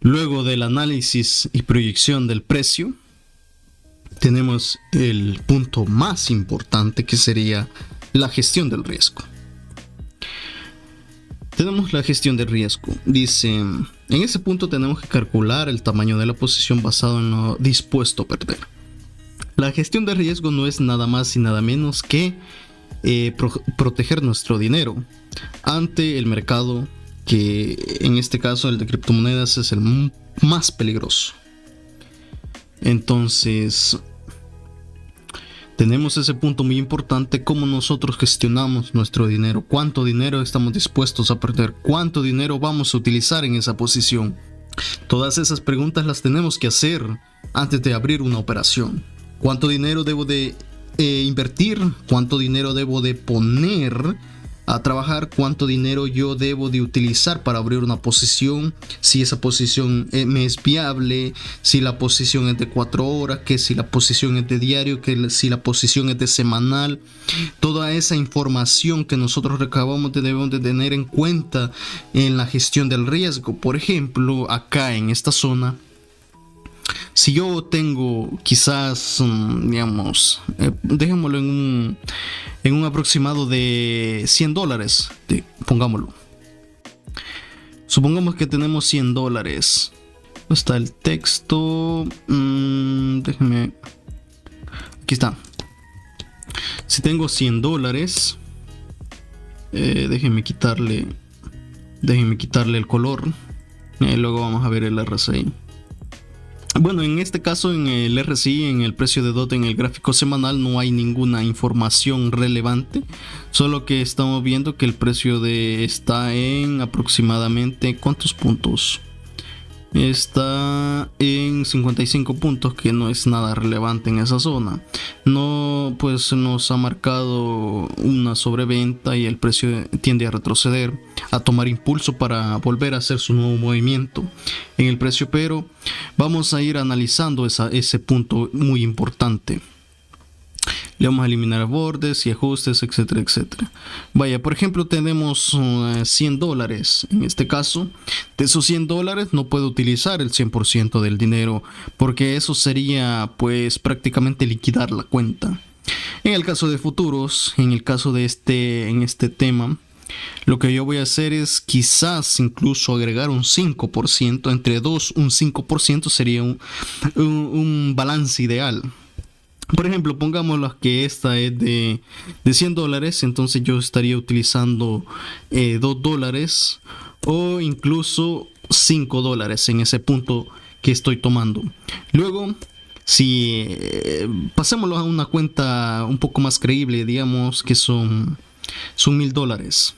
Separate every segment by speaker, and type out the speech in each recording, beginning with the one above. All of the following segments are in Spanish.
Speaker 1: Luego del análisis y proyección del precio, tenemos el punto más importante, que sería la gestión del riesgo. Tenemos la gestión de riesgo. Dice, en ese punto tenemos que calcular el tamaño de la posición basado en lo dispuesto a perder. La gestión de riesgo no es nada más y nada menos que proteger nuestro dinero ante el mercado, que en este caso el de criptomonedas es el más peligroso. Entonces tenemos ese punto muy importante: cómo nosotros gestionamos nuestro dinero, cuánto dinero estamos dispuestos a perder, cuánto dinero vamos a utilizar en esa posición. Todas esas preguntas las tenemos que hacer antes de abrir una operación. ¿Cuánto dinero debo de invertir? ¿Cuánto dinero debo de poner a trabajar? ¿Cuánto dinero yo debo de utilizar para abrir una posición? Si esa posición me es viable, si la posición es de 4 horas, que si la posición es de diario, que si la posición es de semanal. Toda esa información que nosotros recabamos debemos de tener en cuenta en la gestión del riesgo. Por ejemplo, acá en esta zona, si yo tengo quizás, digamos, dejémoslo en un aproximado de $100, pongámoslo. Supongamos que tenemos $100. Está el texto. Déjenme. Aquí está. Si tengo $100, déjenme quitarle el color. Luego vamos a ver el RSI. Bueno, en este caso, en el RSI, en el precio de DOT, en el gráfico semanal, no hay ninguna información relevante. Solo que estamos viendo que el precio está en aproximadamente, ¿cuántos puntos? Está en 55 puntos, que no es nada relevante en esa zona. No, pues nos ha marcado una sobreventa y el precio tiende a retroceder, a tomar impulso para volver a hacer su nuevo movimiento en el precio. Pero vamos a ir analizando ese punto muy importante. Le vamos a eliminar bordes y ajustes, etcétera, etcétera. Vaya, por ejemplo, tenemos $100. En este caso, de esos $100 no puedo utilizar el 100% del dinero, porque eso sería pues prácticamente liquidar la cuenta. En el caso de futuros, en el caso de en este tema, lo que yo voy a hacer es quizás incluso agregar un 5%. Entre dos, un 5% sería un balance ideal. Por ejemplo, pongámoslo que esta es de $100, entonces yo estaría utilizando $2 o incluso $5 en ese punto que estoy tomando. Luego, si pasémoslo a una cuenta un poco más creíble, digamos que son $1,000.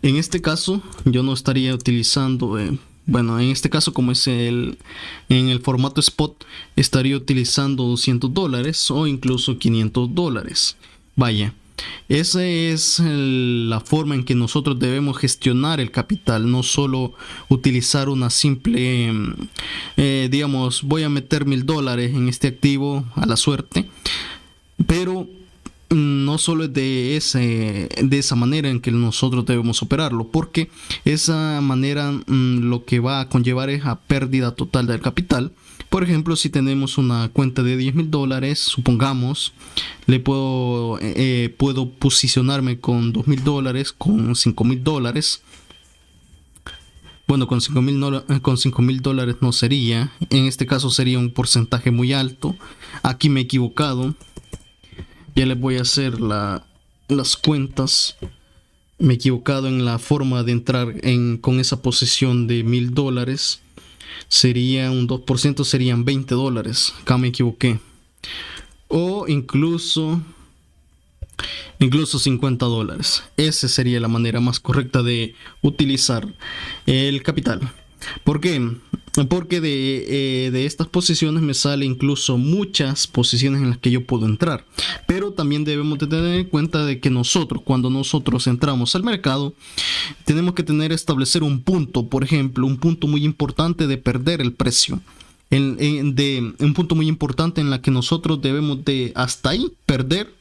Speaker 1: En este caso, yo no estaría utilizando... Bueno, en este caso, como es en el formato spot, estaría utilizando $200 o incluso $500. Vaya, esa es la forma en que nosotros debemos gestionar el capital. No solo utilizar una simple, digamos, voy a meter $1,000 en este activo a la suerte, pero no solo es de esa manera en que nosotros debemos operarlo, porque esa manera lo que va a conllevar es a pérdida total del capital. Por ejemplo, si tenemos una cuenta de $10,000, supongamos, puedo posicionarme con $2,000, con $5,000. Bueno, con $5,000 no sería. En este caso sería un porcentaje muy alto. Aquí me he equivocado. Ya les voy a hacer las cuentas. Me he equivocado en la forma de entrar con esa posición de $1,000. Sería un 2%, serían $20. Acá me equivoqué. O incluso $50. Esa sería la manera más correcta de utilizar el capital. ¿Por qué? Porque de estas posiciones me sale incluso muchas posiciones en las que yo puedo entrar. Pero también debemos de tener en cuenta de que cuando nosotros entramos al mercado, tenemos que establecer un punto. Por ejemplo, un punto muy importante de perder el precio. Un punto muy importante en la que nosotros debemos de hasta ahí perder,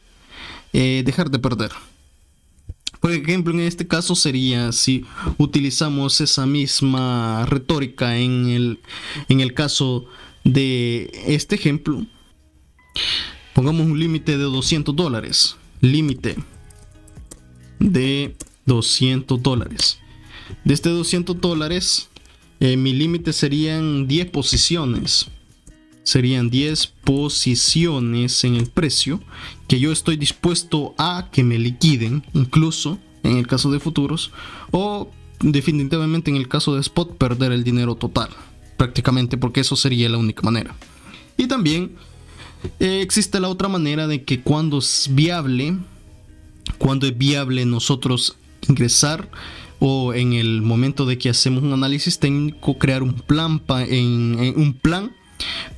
Speaker 1: dejar de perder. Por ejemplo, en este caso sería si utilizamos esa misma retórica en el caso de este ejemplo. Pongamos un límite de $200. Límite de $200. De este $200, mi límite serían 10 posiciones. Serían 10 posiciones en el precio que yo estoy dispuesto a que me liquiden, incluso en el caso de futuros, o definitivamente en el caso de spot perder el dinero total, prácticamente, porque eso sería la única manera. Y también existe la otra manera de que cuando es viable nosotros ingresar, o en el momento de que hacemos un análisis técnico, crear un plan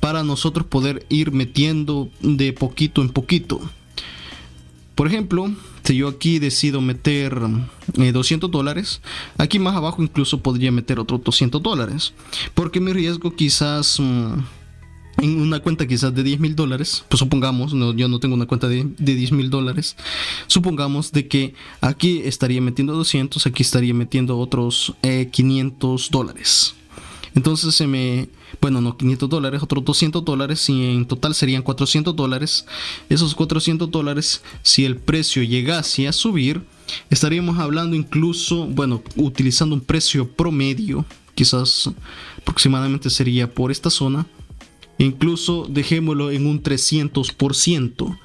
Speaker 1: para nosotros poder ir metiendo de poquito en poquito. Por ejemplo, si yo aquí decido meter $200, aquí más abajo incluso podría meter otros $200, porque mi riesgo quizás en una cuenta quizás de $10,000, pues supongamos, yo no tengo una cuenta de $10,000, supongamos de que aquí estaría metiendo 200, aquí estaría metiendo otros $500. Entonces no $500, otros $200, y en total serían $400. Esos $400, si el precio llegase a subir, estaríamos hablando incluso, utilizando un precio promedio, quizás aproximadamente sería por esta zona, incluso dejémoslo en un 300%.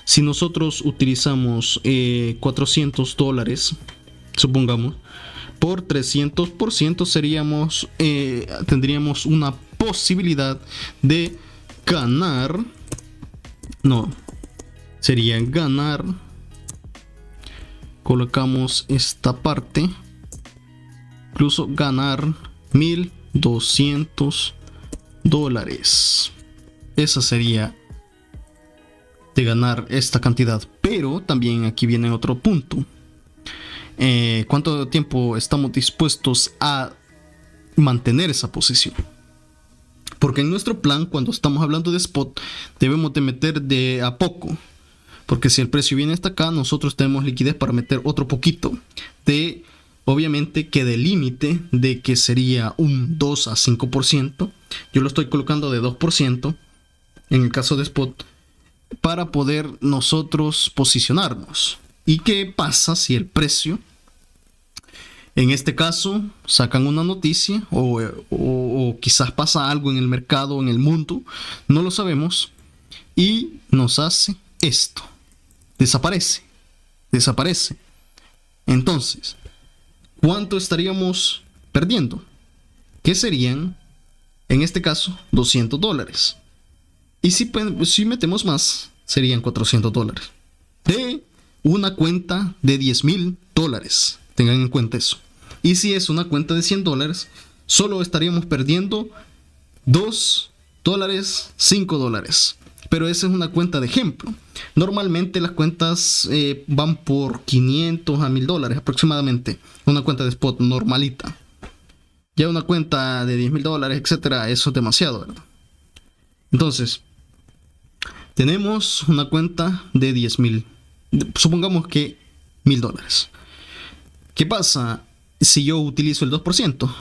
Speaker 1: Si nosotros utilizamos $400, supongamos, por 300% tendríamos una posibilidad de ganar. Colocamos esta parte, incluso ganar $1,200. Esa sería de ganar esta cantidad. Pero también aquí viene otro punto. ¿Cuánto tiempo estamos dispuestos a mantener esa posición? Porque en nuestro plan, cuando estamos hablando de spot, debemos de meter de a poco, porque si el precio viene hasta acá, nosotros tenemos liquidez para meter otro poquito obviamente que de límite de que sería un 2 a 5%. Yo lo estoy colocando de 2% en el caso de spot, para poder nosotros posicionarnos. ¿Y qué pasa si el precio, en este caso, sacan una noticia o quizás pasa algo en el mercado, en el mundo, no lo sabemos, y nos hace esto? Desaparece. Entonces, ¿cuánto estaríamos perdiendo? ¿Qué serían, en este caso, $200? Y si metemos más, serían $400 de una cuenta de $10,000. Tengan en cuenta eso. Y si es una cuenta de $100, solo estaríamos perdiendo $2, $5. Pero esa es una cuenta de ejemplo. Normalmente las cuentas van por $500 a $1,000 aproximadamente. Una cuenta de spot normalita. Ya una cuenta de $10,000, etcétera, eso es demasiado, ¿verdad? Entonces, tenemos una cuenta de 10,000. Supongamos que $1,000. ¿Qué pasa si yo utilizo el 2%?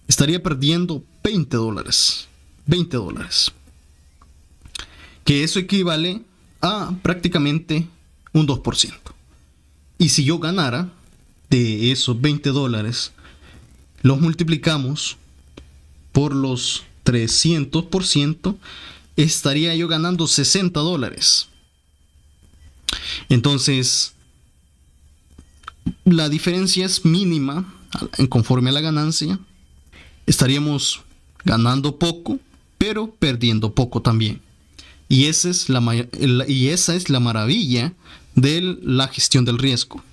Speaker 1: Estaría perdiendo $20. Que eso equivale a prácticamente un 2%. Y si yo ganara de esos $20, los multiplicamos por los 300%, estaría yo ganando $60. Entonces, la diferencia es mínima conforme a la ganancia. Estaríamos ganando poco, pero perdiendo poco también. Y esa es la maravilla de la gestión del riesgo.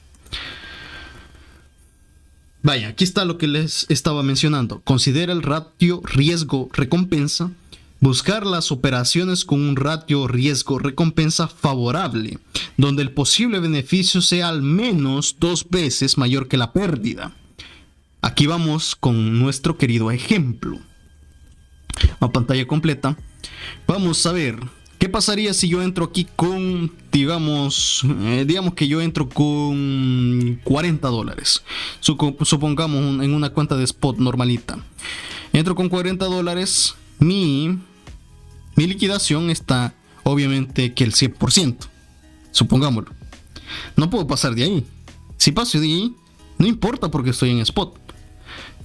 Speaker 1: Vaya, aquí está lo que les estaba mencionando. Considera el ratio riesgo-recompensa. Buscar las operaciones con un ratio riesgo-recompensa favorable, donde el posible beneficio sea al menos 2 veces mayor que la pérdida. Aquí vamos con nuestro querido ejemplo. A pantalla completa. Vamos a ver ¿Qué pasaría si yo entro aquí con, digamos que yo entro con $40? Supongamos en una cuenta de spot normalita. Entro con $40. Mi liquidación está obviamente que el 100%. Supongámoslo. No puedo pasar de ahí. Si paso de ahí, no importa porque estoy en spot.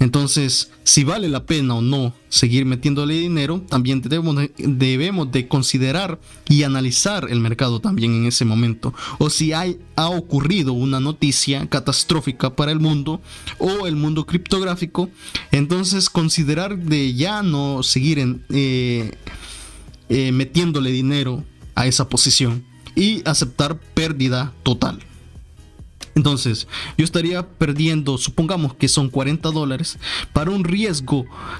Speaker 1: Entonces, si vale la pena o no seguir metiéndole dinero, también debemos de considerar y analizar el mercado también en ese momento. O si ha ocurrido una noticia catastrófica para el mundo o el mundo criptográfico, entonces considerar de ya no seguir metiéndole dinero a esa posición y aceptar pérdida total. Entonces, yo estaría perdiendo, supongamos que son $40, para un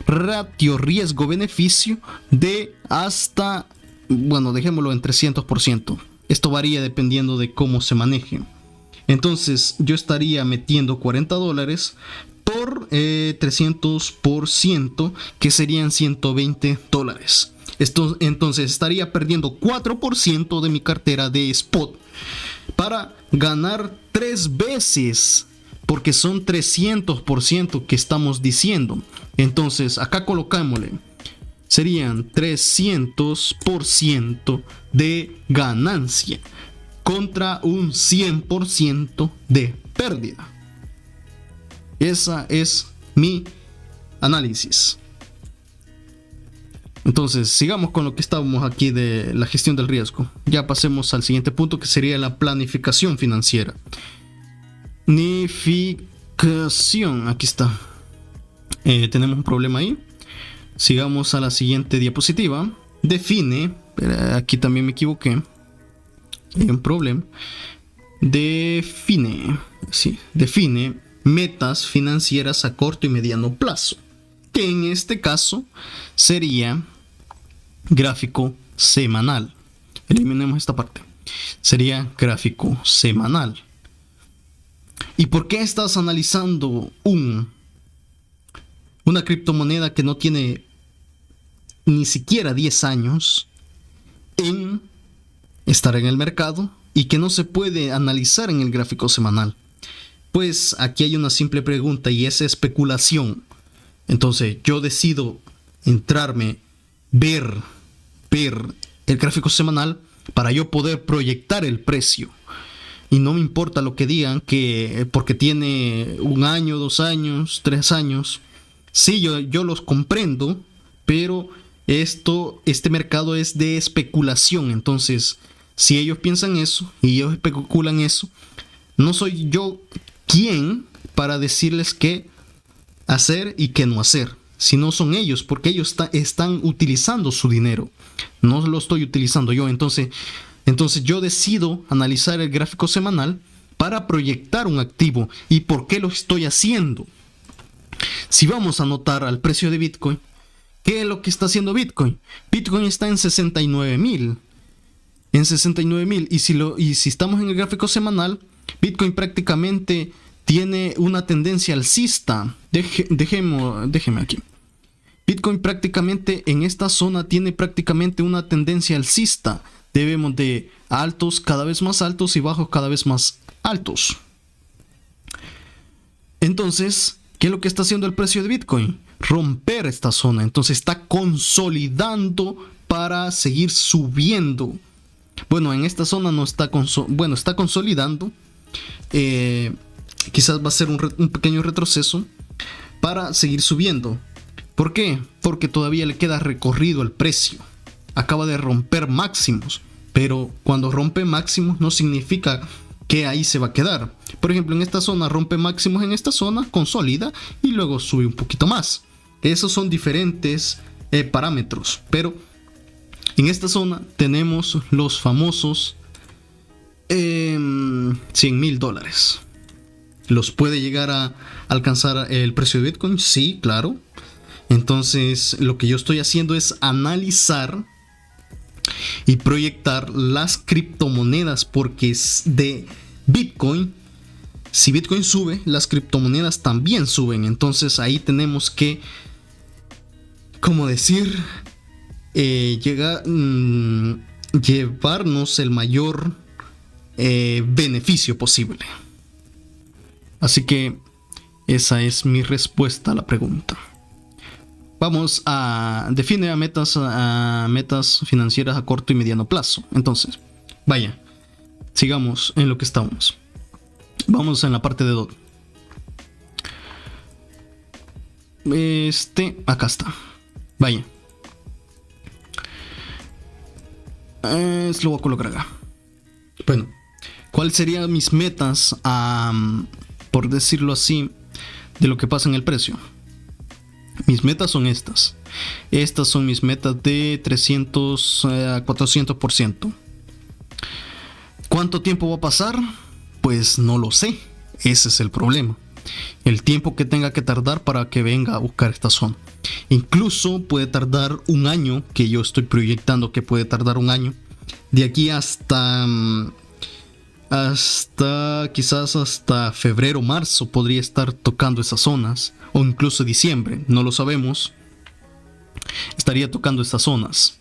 Speaker 1: ratio riesgo-beneficio de hasta, bueno, dejémoslo en 300%. Esto varía dependiendo de cómo se maneje. Entonces, yo estaría metiendo $40 por 300%, que serían $120. Entonces, estaría perdiendo 4% de mi cartera de spot para ganar 3 veces, porque son 300% que estamos diciendo. Entonces acá colocámosle, serían 300% de ganancia contra un 100% de pérdida. Esa es mi análisis. Entonces, sigamos con lo que estábamos aquí de la gestión del riesgo. Ya pasemos al siguiente punto, que sería la planificación financiera. Planificación, aquí está. Tenemos un problema ahí. Sigamos a la siguiente diapositiva. Define, aquí también me equivoqué. Hay un problema. Define metas financieras a corto y mediano plazo, que en este caso sería gráfico semanal. Eliminemos esta parte. Sería gráfico semanal. ¿Y por qué estás analizando una criptomoneda que no tiene ni siquiera 10 años en estar en el mercado y que no se puede analizar en el gráfico semanal? Pues aquí hay una simple pregunta, y es especulación. Entonces yo decido ver el gráfico semanal para yo poder proyectar el precio. Y no me importa lo que digan, que porque tiene 1 año, 2 años, 3 años. Sí, yo los comprendo, pero este mercado es de especulación. Entonces, si ellos piensan eso y ellos especulan eso, no soy yo quien para decirles qué hacer y qué no hacer, sino son ellos, porque ellos están utilizando su dinero. No lo estoy utilizando yo. Entonces yo decido analizar el gráfico semanal para proyectar un activo. ¿Y por qué lo estoy haciendo? Si vamos a anotar al precio de Bitcoin, ¿qué es lo que está haciendo Bitcoin? Bitcoin está en 69,000. En 69,000. Y si estamos en el gráfico semanal, Bitcoin prácticamente tiene una tendencia alcista. Déjeme aquí. Bitcoin prácticamente en esta zona tiene prácticamente una tendencia alcista. Debemos de altos cada vez más altos y bajos cada vez más altos. Entonces, ¿qué es lo que está haciendo el precio de Bitcoin? Romper esta zona. Entonces está consolidando para seguir subiendo. Bueno, en esta zona no está está consolidando. Quizás va a ser un pequeño retroceso para seguir subiendo. ¿Por qué? Porque todavía le queda recorrido el precio. Acaba de romper máximos, pero cuando rompe máximos no significa que ahí se va a quedar. Por ejemplo, en esta zona rompe máximos, en esta zona consolida y luego sube un poquito más. Esos son diferentes parámetros, pero en esta zona tenemos los famosos $100,000. ¿Los puede llegar a alcanzar el precio de Bitcoin? Sí, claro. Entonces lo que yo estoy haciendo es analizar y proyectar las criptomonedas, porque es de Bitcoin. Si Bitcoin sube, las criptomonedas también suben. Entonces ahí tenemos que, llevarnos el mayor beneficio posible. Así que esa es mi respuesta a la pregunta. Vamos a define a metas financieras a corto y mediano plazo. Entonces, vaya, sigamos en lo que estamos. Vamos en la parte de DOT. Acá está. Vaya. Lo voy a colocar acá. Bueno, ¿cuáles serían mis metas, por decirlo así, de lo que pasa en el precio? Mis metas son estas. Estas son mis metas de 300 a 400%. ¿Cuánto tiempo va a pasar? Pues no lo sé. Ese es el problema. El tiempo que tenga que tardar para que venga a buscar esta zona. Incluso puede tardar un año, que yo estoy proyectando que puede tardar un año. De aquí hasta quizás hasta febrero, marzo podría estar tocando esas zonas. O incluso diciembre, no lo sabemos. Estaría tocando estas zonas.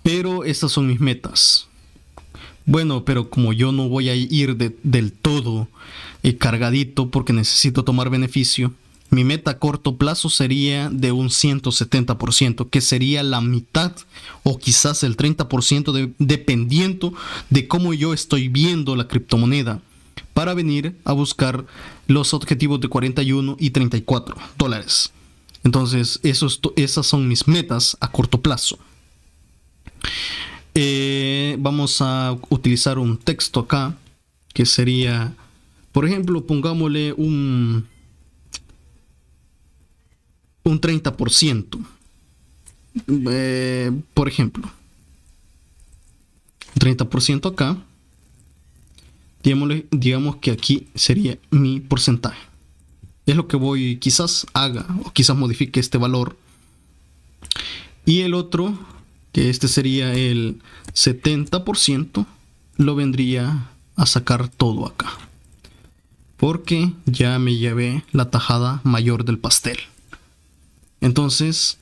Speaker 1: Pero estas son mis metas. Bueno, pero como yo no voy a ir del todo cargadito porque necesito tomar beneficio, mi meta a corto plazo sería de un 170%, que sería la mitad o quizás el 30% dependiendo de cómo yo estoy viendo la criptomoneda, para venir a buscar los objetivos de 41 y 34 dólares. Entonces, esas son mis metas a corto plazo. Vamos a utilizar un texto acá, que sería, por ejemplo, pongámosle un 30%. Por ejemplo, 30% acá. Digamos que aquí sería mi porcentaje. Es lo que voy, quizás haga o quizás modifique este valor. Y el otro, que este sería el 70%, lo vendría a sacar todo acá, porque ya me llevé la tajada mayor del pastel. Entonces,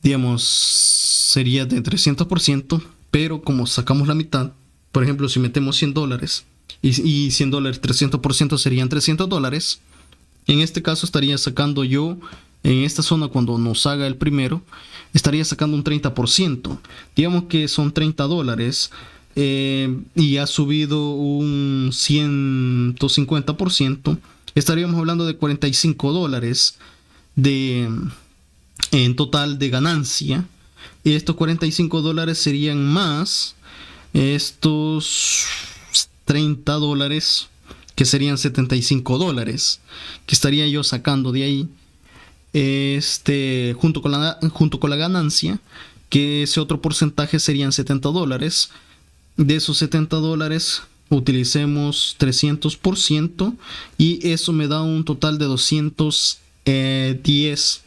Speaker 1: digamos, sería de 300%, pero como sacamos la mitad, por ejemplo, si metemos $100 y $100, 300% serían $300. En este caso estaría sacando yo, en esta zona cuando nos haga el primero, estaría sacando un 30%. Digamos que son $30 y ha subido un 150%. Estaríamos hablando de $45 en total de ganancia. Y estos $45 serían más estos $30, que serían $75, que estaría yo sacando de ahí, junto con la ganancia, que ese otro porcentaje serían $70. De esos $70 utilicemos 300% y eso me da un total de 210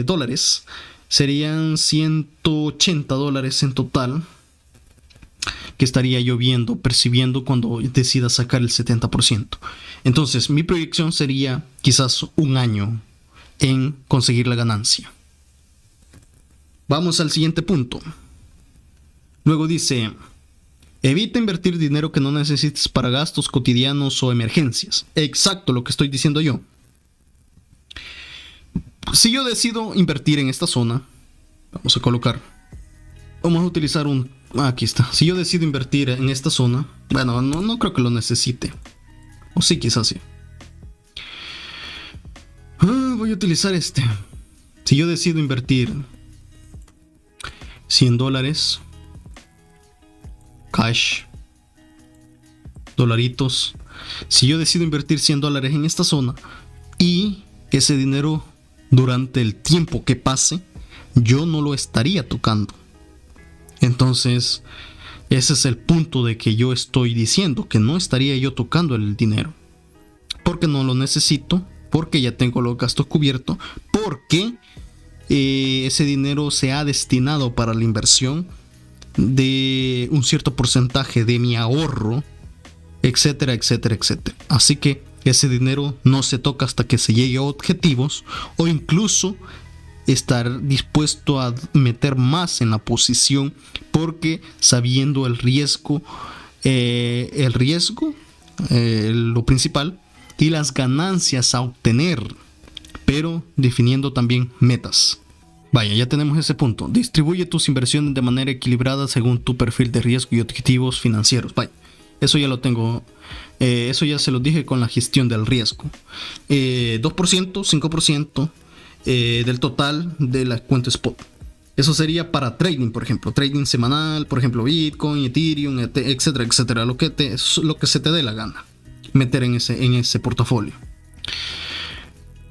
Speaker 1: dólares. Serían $180 en total, que estaría yo percibiendo cuando decida sacar el 70%. Entonces, mi proyección sería quizás un año en conseguir la ganancia. Vamos al siguiente punto. Luego dice: evita invertir dinero que no necesites para gastos cotidianos o emergencias. Exacto lo que estoy diciendo yo. Si yo decido invertir en esta zona, vamos a utilizar aquí está. Si yo decido invertir en esta zona, bueno, no creo que lo necesite. O sí, quizás sí. Voy a utilizar este. Si yo decido invertir $100, cash, dolaritos. Si yo decido invertir $100 en esta zona y ese dinero durante el tiempo que pase, yo no lo estaría tocando. Entonces, ese es el punto de que yo estoy diciendo que no estaría yo tocando el dinero, porque no lo necesito, porque ya tengo los gastos cubiertos, porque ese dinero se ha destinado para la inversión de un cierto porcentaje de mi ahorro, etcétera, etcétera, etcétera. Así que ese dinero no se toca hasta que se llegue a objetivos, o incluso estar dispuesto a meter más en la posición, porque sabiendo el riesgo, lo principal, y las ganancias a obtener, pero definiendo también metas. Vaya, ya tenemos ese punto. Distribuye tus inversiones de manera equilibrada según tu perfil de riesgo y objetivos financieros. Vaya, eso ya lo tengo. Eso ya se lo dije con la gestión del riesgo. 2%, 5% del total de la cuenta spot. Eso sería para trading, por ejemplo. Trading semanal, por ejemplo, Bitcoin, Ethereum, etcétera, etcétera. Lo que se te dé la gana meter en ese portafolio.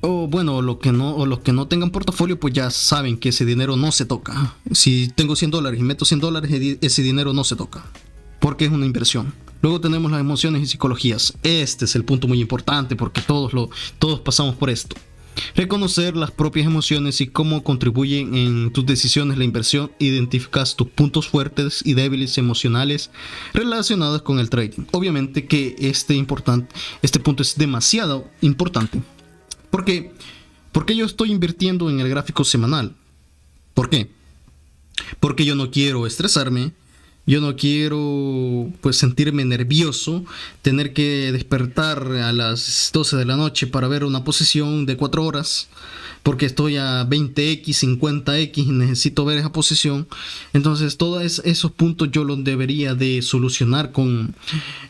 Speaker 1: O bueno, los que no tengan portafolio, pues ya saben que ese dinero no se toca. Si tengo $100 y meto $100, ese dinero no se toca, porque es una inversión. Luego tenemos las emociones y psicologías. Este es el punto muy importante, porque todos pasamos por esto. Reconocer las propias emociones y cómo contribuyen en tus decisiones la inversión. Identificas tus puntos fuertes y débiles emocionales relacionados con el trading. Obviamente que este punto es demasiado importante. ¿Por qué? Porque yo estoy invirtiendo en el gráfico semanal. ¿Por qué? Porque yo no quiero estresarme. Yo no quiero pues sentirme nervioso, tener que despertar a las 12 de la noche para ver una posición de 4 horas, porque estoy a 20x, 50x y necesito ver esa posición. Entonces todos esos puntos yo los debería de solucionar con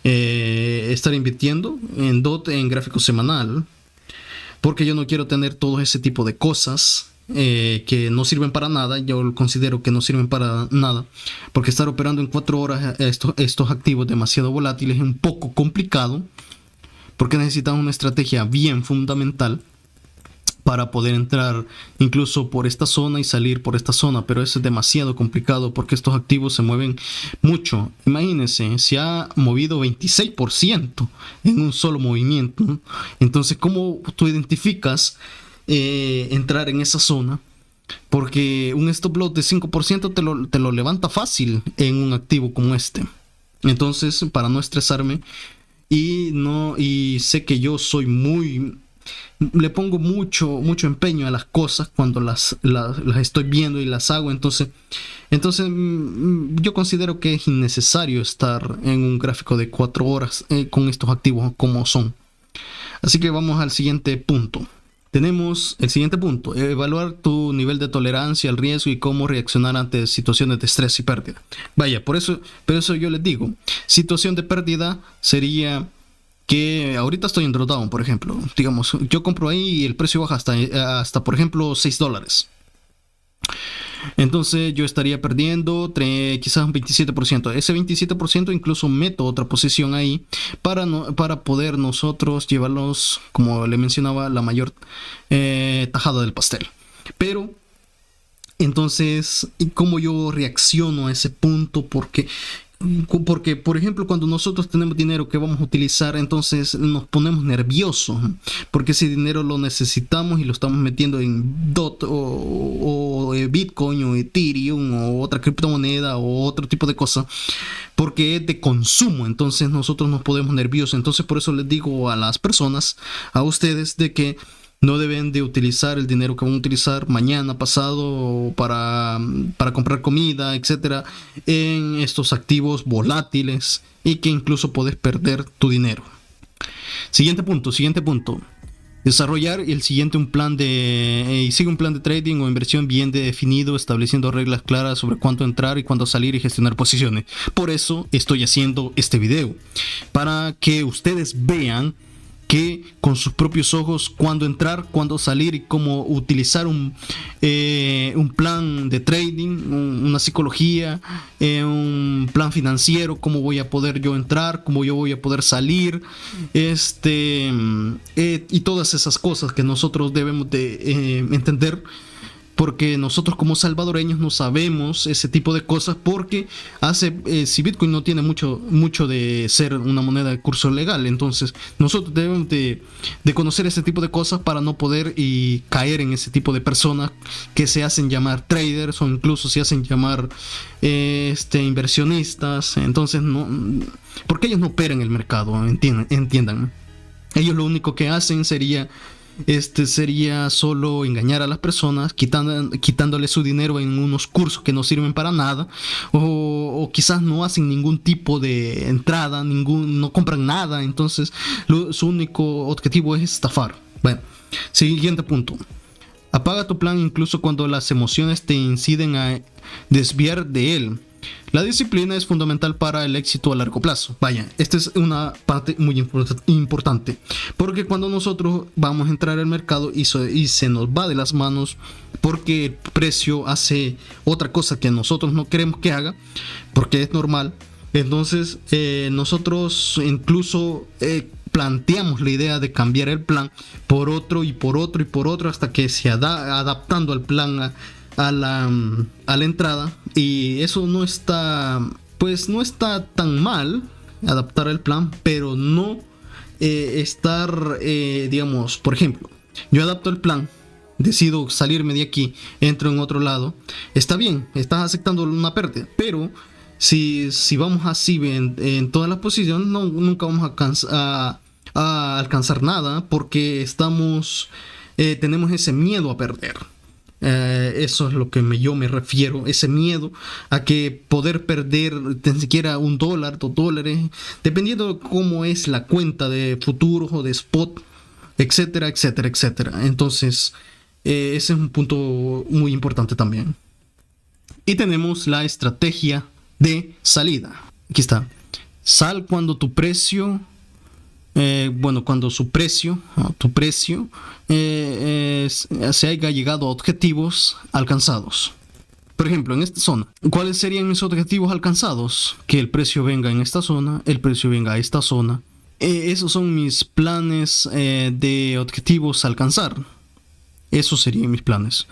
Speaker 1: estar invirtiendo en DOT en gráfico semanal, porque yo no quiero tener todo ese tipo de cosas que no sirven para nada. Yo considero que no sirven para nada, porque estar operando en 4 horas estos activos demasiado volátiles es un poco complicado, porque necesitan una estrategia bien fundamental para poder entrar incluso por esta zona y salir por esta zona, pero eso es demasiado complicado porque estos activos se mueven mucho. Imagínense, se ha movido 26% en un solo movimiento. Entonces, ¿cómo tú identificas entrar en esa zona? Porque un stop loss de 5% te lo levanta fácil en un activo como este. Entonces, para no estresarme, y sé que yo soy le pongo mucho empeño a las cosas cuando las estoy viendo y las hago. Entonces yo considero que es innecesario estar en un gráfico de 4 horas con estos activos como son. Así que vamos al siguiente punto. Tenemos el siguiente punto: evaluar tu nivel de tolerancia al riesgo y cómo reaccionar ante situaciones de estrés y pérdida. Vaya, por eso yo les digo, situación de pérdida sería que ahorita estoy en drawdown, por ejemplo. Digamos, yo compro ahí y el precio baja hasta por ejemplo, $6. Entonces yo estaría perdiendo quizás un 27%. Ese 27% incluso meto otra posición ahí para poder nosotros llevarlos, como le mencionaba, la mayor tajada del pastel. Pero entonces, ¿cómo yo reacciono a ese punto? Porque, por ejemplo, cuando nosotros tenemos dinero que vamos a utilizar, entonces nos ponemos nerviosos, porque ese dinero lo necesitamos y lo estamos metiendo en DOT o Bitcoin o Ethereum o otra criptomoneda o otro tipo de cosa, porque es de consumo. Entonces nosotros nos ponemos nerviosos. Entonces por eso les digo a las personas, a ustedes, de que no deben de utilizar el dinero que van a utilizar mañana, pasado, para comprar comida, etcétera, en estos activos volátiles y que incluso puedes perder tu dinero. Siguiente punto. Desarrollar sigue un plan de trading o inversión bien definido, estableciendo reglas claras sobre cuándo entrar y cuándo salir y gestionar posiciones. Por eso estoy haciendo este video, para que ustedes vean que con sus propios ojos cuándo entrar, cuándo salir y cómo utilizar un plan de trading, una psicología, un plan financiero, cómo voy a poder yo entrar, cómo yo voy a poder salir, y todas esas cosas que nosotros debemos de entender, porque nosotros como salvadoreños no sabemos ese tipo de cosas, porque si Bitcoin no tiene mucho de ser una moneda de curso legal, entonces nosotros debemos de conocer ese tipo de cosas para no poder caer en ese tipo de personas que se hacen llamar traders o incluso se hacen llamar inversionistas. Entonces no, porque ellos no operan el mercado, entiendan. Ellos lo único que hacen sería sería solo engañar a las personas, quitándole su dinero en unos cursos que no sirven para nada, o quizás no hacen ningún tipo de entrada, no compran nada, entonces su único objetivo es estafar. Bueno, siguiente punto. Apaga tu plan incluso cuando las emociones te inciden a desviar de él. La disciplina es fundamental para el éxito a largo plazo. Vaya, esta es una parte muy importante, porque cuando nosotros vamos a entrar al mercado y se nos va de las manos porque el precio hace otra cosa que nosotros no queremos que haga, porque es normal, entonces nosotros incluso planteamos la idea de cambiar el plan por otro y por otro y por otro hasta que se adaptando al plan a la entrada, y eso no está, pues no está tan mal adaptar el plan, pero no estar, digamos, por ejemplo, yo adapto el plan, decido salirme de aquí, entro en otro lado, está bien, estás aceptando una pérdida, pero si vamos así en todas las posiciones, nunca vamos a alcanzar nada, porque tenemos ese miedo a perder. Eso es lo que yo me refiero, ese miedo a que poder perder ni siquiera $1, $2, dependiendo de cómo es la cuenta de futuros o de spot, etcétera, etcétera, etcétera. Entonces, ese es un punto muy importante también. Y tenemos la estrategia de salida. Aquí está. Sal cuando tu precio... cuando tu precio se haya llegado a objetivos alcanzados. Por ejemplo, en esta zona, ¿cuáles serían mis objetivos alcanzados? Que el precio venga en esta zona, el precio venga a esta zona. Esos son mis planes de objetivos a alcanzar. Esos serían mis planes.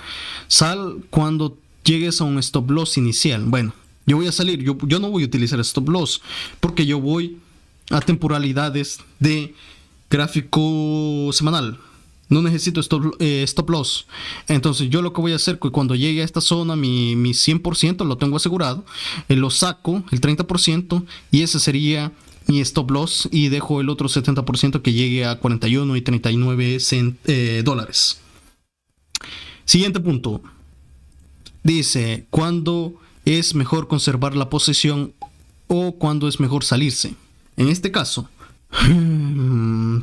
Speaker 1: Sal cuando llegues a un stop loss inicial. Bueno, yo voy a salir, yo no voy a utilizar stop loss, porque yo voy a temporalidades de gráfico semanal. No necesito stop loss. Entonces yo lo que voy a hacer es que cuando llegue a esta zona, mi 100% lo tengo asegurado, lo saco el 30% y ese sería mi stop loss, y dejo el otro 70% que llegue a 41 y 39 dólares. Siguiente punto. Dice, ¿cuándo es mejor conservar la posición o cuándo es mejor salirse? En este caso,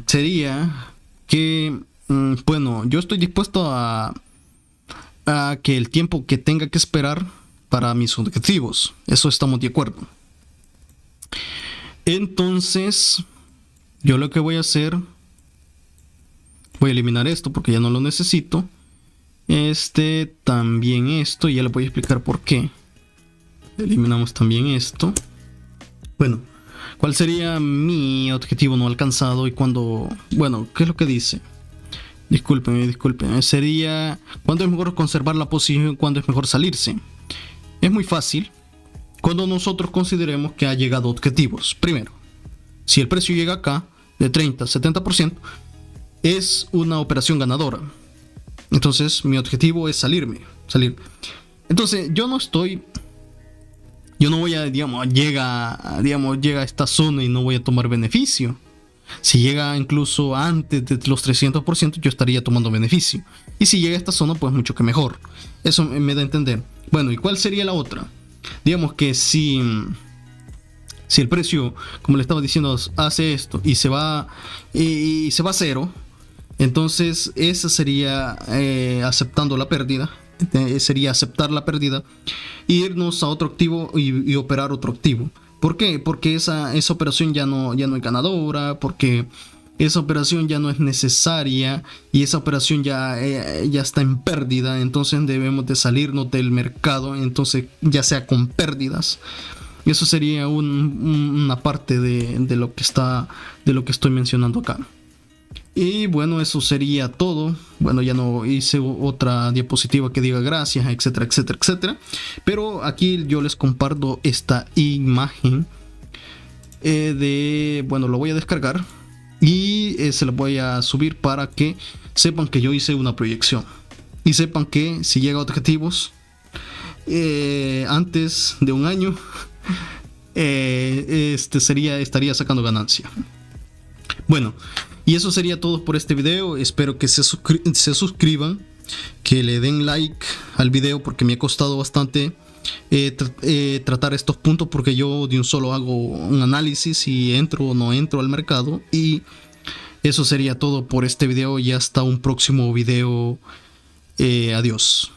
Speaker 1: sería que, bueno, yo estoy dispuesto a que el tiempo que tenga que esperar para mis objetivos, eso estamos de acuerdo. Entonces, yo lo que voy a hacer, voy a eliminar esto porque ya no lo necesito. También esto, y ya le voy a explicar por qué. Eliminamos también esto. Bueno, ¿cuál sería mi objetivo no alcanzado y cuándo? Bueno, ¿qué es lo que dice? Discúlpenme. Sería, ¿cuándo es mejor conservar la posición y cuándo es mejor salirse? Es muy fácil. Cuando nosotros consideremos que ha llegado a objetivos. Primero, si el precio llega acá, de 30 a 70%, es una operación ganadora. Entonces, mi objetivo es salir. Entonces, yo no voy a, llega a esta zona y no voy a tomar beneficio. Si llega incluso antes de los 300%, yo estaría tomando beneficio. Y si llega a esta zona, pues mucho que mejor. Eso me da a entender. Bueno, ¿y cuál sería la otra? Digamos que si el precio, como le estaba diciendo, hace esto y se va a cero, entonces esa sería aceptando la pérdida. Sería aceptar la pérdida e irnos a otro activo y operar otro activo. ¿Por qué? Porque esa operación ya no es ganadora, porque esa operación ya no es necesaria y esa operación ya está en pérdida. Entonces debemos de salirnos del mercado, entonces ya sea con pérdidas. Eso sería una parte de lo que estoy mencionando acá. Y bueno, eso sería todo. Bueno, ya no hice otra diapositiva que diga gracias, etcétera, etcétera, etcétera. Pero aquí yo les comparto esta imagen bueno, lo voy a descargar y se la voy a subir para que sepan que yo hice una proyección. Y sepan que si llega a objetivos antes de un año, estaría sacando ganancia. Bueno, Y eso sería todo por este video. Espero que se suscriban, que le den like al video, porque me ha costado bastante tratar estos puntos, porque yo de un solo hago un análisis y entro o no entro al mercado. Y eso sería todo por este video y hasta un próximo video. Adiós.